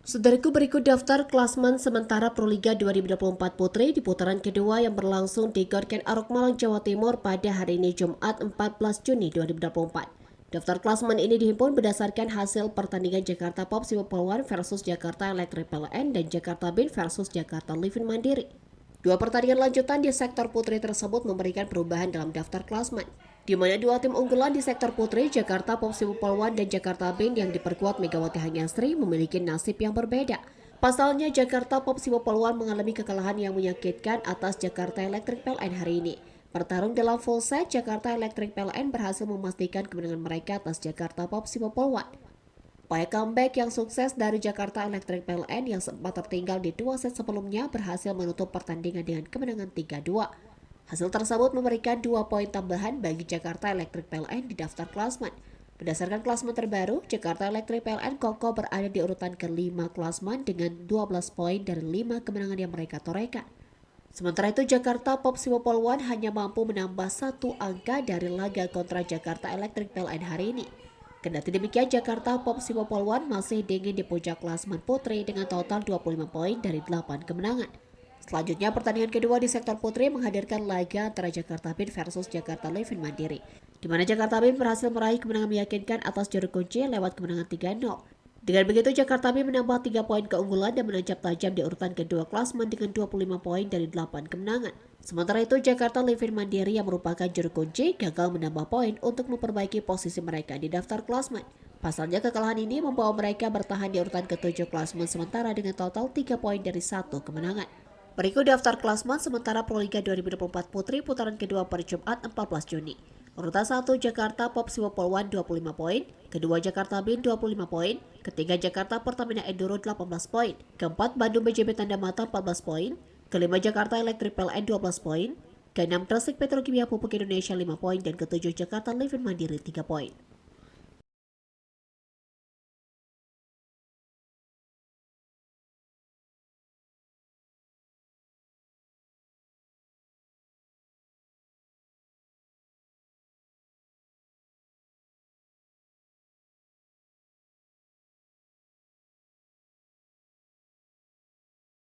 Saudaraku, berikut daftar klasmen sementara Proliga 2024 Putri di putaran kedua yang berlangsung di Gor Ken Arok Malang, Jawa Timur pada hari ini Jumat 14 Juni 2024. Daftar klasmen ini dihimpun berdasarkan hasil pertandingan Jakarta Pop Sipo Polwan versus Jakarta Electric PLN dan Jakarta Bin versus Jakarta Livin Mandiri. Dua pertandingan lanjutan di sektor putri tersebut memberikan perubahan dalam daftar klasmen, di mana dua tim unggulan di sektor putri, Jakarta Pop Sipo Polwan dan Jakarta Bin yang diperkuat Megawati Hanyastri memiliki nasib yang berbeda. Pasalnya, Jakarta Pop Sipo Polwan mengalami kekalahan yang menyakitkan atas Jakarta Electric PLN hari ini. Bertarung dalam full set, Jakarta Electric PLN berhasil memastikan kemenangan mereka atas Jakarta Pop Sipo Polwan. Upaya comeback yang sukses dari Jakarta Electric PLN yang sempat tertinggal di dua set sebelumnya berhasil menutup pertandingan dengan kemenangan 3-2. Hasil tersebut memberikan 2 poin tambahan bagi Jakarta Electric PLN di daftar klasmen. Berdasarkan klasmen terbaru, Jakarta Electric PLN kokoh berada di urutan ke-5 klasmen dengan 12 poin dari 5 kemenangan yang mereka torehkan. Sementara itu, Jakarta Pop Sipo Polwan hanya mampu menambah 1 angka dari laga kontra Jakarta Electric PLN hari ini. Kendati demikian, Jakarta Pop Sipo Polwan masih dingin di puncak klasmen putri dengan total 25 poin dari 8 kemenangan. Selanjutnya, pertandingan kedua di sektor putri menghadirkan laga antara Jakarta Bin versus Jakarta Livin Mandiri, di mana Jakarta Bin berhasil meraih kemenangan meyakinkan atas juru kunci lewat kemenangan 3-0. Dengan begitu, Jakarta Bin menambah 3 poin keunggulan dan menancap tajam di urutan kedua klasmen dengan 25 poin dari 8 kemenangan. Sementara itu, Jakarta Livin Mandiri yang merupakan juru kunci gagal menambah poin untuk memperbaiki posisi mereka di daftar klasmen. Pasalnya, kekalahan ini membawa mereka bertahan di urutan ke-7 klasmen sementara dengan total 3 poin dari 1 kemenangan. Berikut daftar klasmen sementara Proliga 2024 Putri putaran kedua pada Jumat 14 Juni. Urutan 1 Jakarta Pop Sipo Polwan 25 poin, kedua Jakarta Bin 25 poin, ketiga Jakarta Pertamina Enduro 18 poin, keempat Bandung BJB Tanda Mata 14 poin, kelima Jakarta Electric PLN 12 poin, keenam Gresik Petrokimia Pupuk Indonesia 5 poin, dan ketujuh Jakarta Livin Mandiri 3 poin.